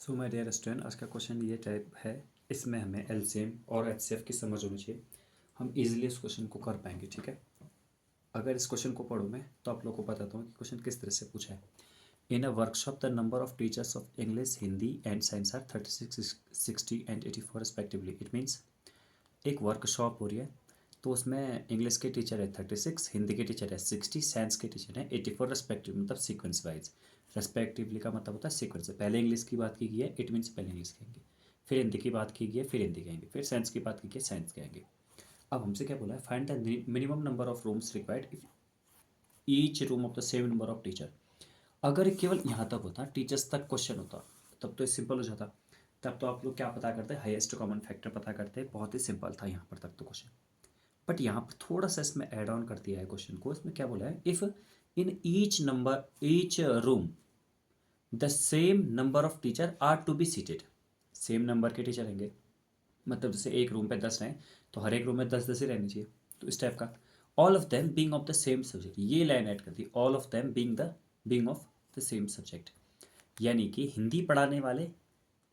So my dear student, आज का question ये टाइप है। इसमें हमें एलसीएम और एचसीएफ की समझ होनी चाहिए। हम इजीली इस क्वेश्चन को कर पाएंगे। ठीक है, अगर इस क्वेश्चन को पढ़ूँ मैं तो आप लोग को बताता हूँ कि क्वेश्चन किस तरह से पूछा है। In a workshop the number of teachers of English, Hindi and science are 36, 60 एंड 84 रिस्पेक्टिवली। इट मीन्स एक वर्कशॉप हो रही है, तो उसमें इंग्लिश के टीचर है 36, हिंदी के टीचर है 60, साइंस के टीचर है 84 रेस्पेक्टिव, मतलब सीक्वेंस वाइज। रेस्पेक्टिवली का मतलब होता है सीक्वेंस से पहले इंग्लिश की बात की गई है, इट मीन्स पहले इंग्लिश कहेंगे, फिर हिंदी की बात की गई है, फिर हिंदी कहेंगे, फिर साइंस की बात की गई है, साइंस कहेंगे। अब हमसे क्या बोला है, find the minimum number of rooms required if each room of the same number of teacher. अगर केवल यहाँ तक होता, टीचर्स तक क्वेश्चन होता, तब तो सिंपल हो जाता। तब तो आप लोग क्या पता करते, हाईएस्ट कॉमन फैक्टर पता करते, बहुत ही सिंपल था यहाँ पर तक तो क्वेश्चन। बट यहाँ पर थोड़ा सा इसमें ऐड ऑन कर दिया है क्वेश्चन को। इसमें क्या बोला है, if in each room the same number of teacher are to be seated. Same number के टीचर रहेंगे, मतलब जैसे एक रूम पे 10 हैं तो हर एक रूम में 10-10 ही रहनी चाहिए, तो इस टाइप का। All of them being of the same subject, ये लाइन ऐड कर दी, all of them being of the same subject. यानी कि हिंदी पढ़ाने वाले,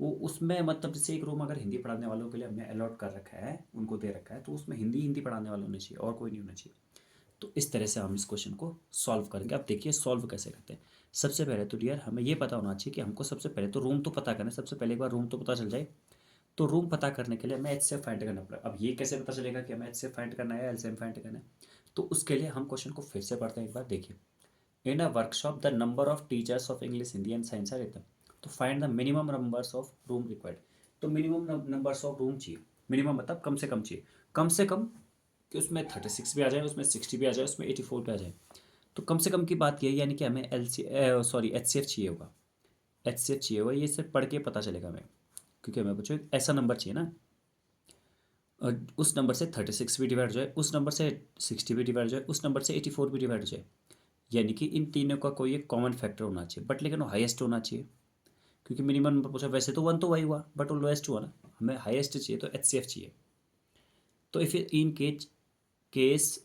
वो उसमें मतलब जैसे एक रूम अगर हिंदी पढ़ाने वालों के लिए हमने अलॉट कर रखा है, उनको दे रखा है, तो उसमें हिंदी हिंदी पढ़ाने वाले होने चाहिए और कोई नहीं होना चाहिए। तो इस तरह से हम इस क्वेश्चन को सॉल्व करेंगे। अब देखिए सॉल्व कैसे करते हैं। सबसे पहले तो डियर हमें ये पता होना चाहिए कि हमको सबसे पहले तो रूम तो पता करना है। सबसे पहले एक बार रूम तो पता चल जाए, तो रूम पता करने के लिए हमें एच से फाइंड करना पड़ेगा। अब ये कैसे पता चलेगा कि हमें एच से फाइंड करना है, एल से फाइंड करना है, तो उसके लिए हम क्वेश्चन को फिर से पढ़ते हैं एक बार। देखिए, in a workshop the number of teachers of English, Hindi and science are इतना, तो find the minimum numbers of room required. तो मिनिमम नंबर्स ऑफ रूम चाहिए। मिनिमम मतलब कम से कम चाहिए, कम से कम कि उसमें 36 भी आ जाए, उसमें 60 भी आ जाए, उसमें 84 भी आ जाए। तो कम से कम की बात यही, यानी कि हमें एच सी एफ चाहिए होगा। एच सी एफ चाहिए होगा, ये सिर्फ पढ़ के पता चलेगा हमें, क्योंकि हमें पूछो ऐसा नंबर चाहिए ना, उस नंबर से 36 भी डिवाइड हो जाए, उस नंबर से 60 भी डिवाइड हो जाए, उस नंबर से 84 भी डिवाइड हो जाए। यानी कि इन तीनों का कोई एक कॉमन फैक्टर होना चाहिए, बट लेकिन वो हाईएस्ट होना चाहिए, क्योंकि मिनिमम नंबर पूछा। वैसे तो 1 तो वही हुआ, बट वो लोएस्ट हुआ ना, हमें हाईएस्ट चाहिए, तो एच सी एफ चाहिए। तो if in case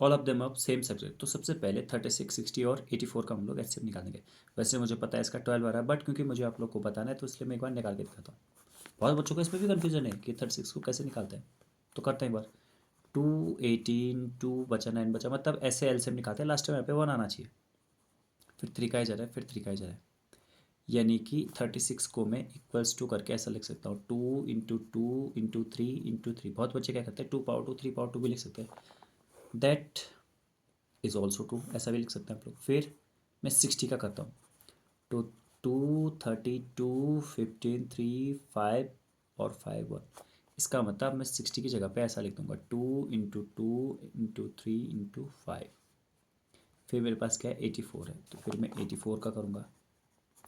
all of them of same subject, तो सबसे पहले 36, 60 और 84 का हम लोग एच निकाल देंगे। वैसे मुझे पता है इसका 12 आ रहा है, बट क्योंकि मुझे आप लोग को बताना है तो इसलिए मैं एक बार निकाल के दिखाता हूँ। बहुत बच्चों को इसमें भी कन्फ्यूजन है कि 36 को कैसे निकालते हैं, तो करते हैं एक बार। 2, 18, 2 बचा, 9 बचा, मतलब ऐसे एलसीएम निकालते हैं, लास्ट में यहाँ पे 1 आना चाहिए। फिर 3 का ही जा रहा है, फिर 3 का ही जा रहा है, यानी कि 36 को मैं इक्वल्स टू करके ऐसा लिख सकता हूँ, 2 × 2 × 3 × 3। बहुत बच्चे क्या करते हैं, 2 पावर 2, 3 पावर 2 भी लिख सकते हैं, दैट इज़ ऑल्सो ट्रू, ऐसा भी लिख सकते हैं आप लोग। फिर मैं 60 का करता हूँ, तो 2, 32, 15, 3, 5 और 5 1। इसका मतलब मैं 60 की जगह पे ऐसा लिख दूंगा, 2 × 2 × 3 × 5। फिर मेरे पास क्या है, 84 है, तो फिर मैं 84 का करूँगा।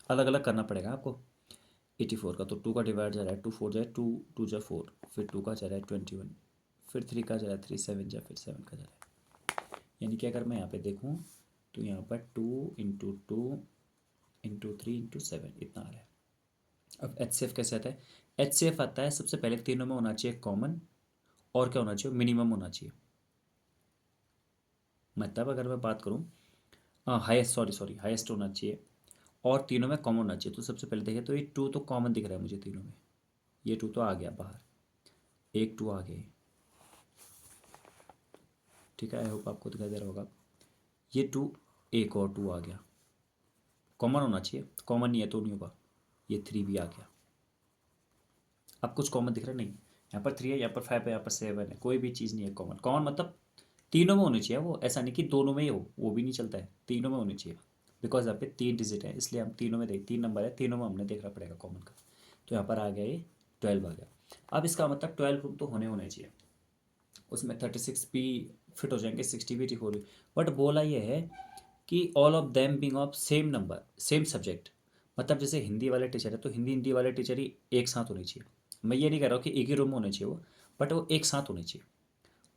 अलग अलग करना पड़ेगा आपको। 84 का तो 2 का डिवाइड जा रहा है, 2 4 जाए, 2 2 जा 4, फिर 2 का जा रहा है 21, फिर 3 का जा रहा है 3 7 जा, फिर 7 का जा रहा है। यानी कि अगर मैं यहाँ पे देखूँ तो यहाँ पर 2 × 2 × 3 × 7 इतना आ रहा है। अब एच सी एफ कैसे आता है, एच सी एफ आता है सबसे पहले तीनों में होना चाहिए कॉमन, और क्या होना चाहिए, मिनिमम होना चाहिए। मतलब अगर मैं बात करूँ, हाईएस्ट, सॉरी हाईएस्ट होना चाहिए, और तीनों में कॉमन होना चाहिए। तो सबसे पहले देखें तो ये 2 तो कॉमन दिख रहा है मुझे तीनों में, ये 2 तो आ गया बाहर, एक 2 आ गए। ठीक है, आई होप आपको दिखाई दे रहा होगा। ये 2, एक और 2 आ गया, कॉमन होना चाहिए, कॉमन नहीं है तो नहीं होगा। ये 3 भी आ गया। अब कुछ कॉमन दिख रहा है नहीं, यहाँ पर 3 है, यहाँ पर 5 है, यहाँ पर 7 है, कोई भी चीज़ नहीं है कॉमन। कॉमन मतलब तीनों में होनी चाहिए वो, ऐसा नहीं कि दोनों में ही हो, वो भी नहीं चलता है, तीनों में होनी चाहिए। बिकॉज यहाँ पे 3 डिजिट है, इसलिए हम तीनों में 3 नंबर है, तीनों में हमने देखना पड़ेगा कॉमन का। तो यहाँ पर आ गया ये 12 आ गया। अब इसका मतलब 12 रूम तो होने चाहिए, उसमें 36 भी फिट हो जाएंगे, 60 भी, 84 भी। बट बोला ये है कि all of them being of same number, same subject. मतलब जैसे हिंदी वाले टीचर है तो हिंदी वाले टीचर ही एक साथ होने चाहिए। मैं ये नहीं कह रहा हूँ कि एक ही रूम में होने चाहिए वो, बट वो एक साथ होने चाहिए।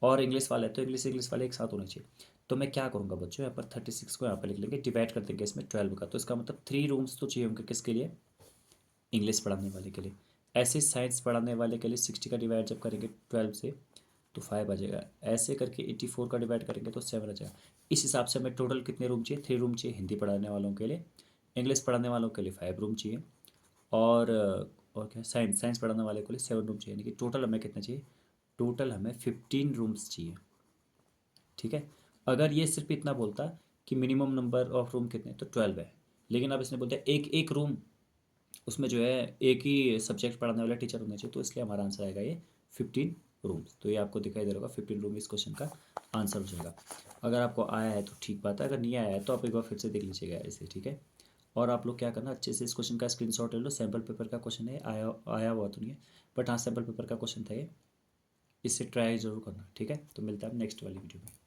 और इंग्लिश वाले तो इंग्लिश वाले एक साथ होने चाहिए। तो मैं क्या करूँगा बच्चों, यहाँ पर 36 को यहाँ पर लिख लेंगे, डिवाइड कर देंगे इसमें 12 का, तो इसका मतलब 3 रूम्स तो चाहिए होंगे, किसके लिए, इंग्लिश पढ़ाने वाले के लिए। ऐसे साइंस पढ़ाने वाले के लिए 60 का डिवाइड जब करेंगे 12 से तो 5 आ जाएगा, ऐसे करके 84 का डिवाइड करेंगे तो 7 आ जाएगा। इस हिसाब से हमें टोटल कितने रूम चाहिए, 3 रूम चाहिए हिंदी पढ़ाने वालों के लिए, इंग्लिश पढ़ाने वालों के लिए 5 रूम चाहिए, और क्या, साइंस पढ़ाने वाले के लिए 7 रूम चाहिए, यानी कि टोटल हमें कितना चाहिए, टोटल हमें 15 रूम्स चाहिए। ठीक है, अगर ये सिर्फ इतना बोलता कि मिनिमम नंबर ऑफ रूम कितने, तो 12 है, लेकिन अब इसने बोलता है एक एक रूम, उसमें जो है एक ही सब्जेक्ट पढ़ाने वाला टीचर होना चाहिए, तो इसलिए हमारा आंसर आएगा ये 15 रूम्स। तो ये आपको दिखाई दे रहा होगा 15 रूम इस क्वेश्चन का आंसर हो जाएगा। अगर आपको आया है तो ठीक बात है, अगर नहीं आया है तो आप एक बार फिर से देख लीजिएगा ऐसे, ठीक है। और आप लोग क्या करना, अच्छे से इस क्वेश्चन का स्क्रीनशॉट ले लो, सैम्पल पेपर का क्वेश्चन है, आया आया हुआ तो नहीं है, बट हाँ सैम्पल पेपर का क्वेश्चन था ये, इससे ट्राई जरूर करना, ठीक है। तो मिलता है नेक्स्ट वाली वीडियो में।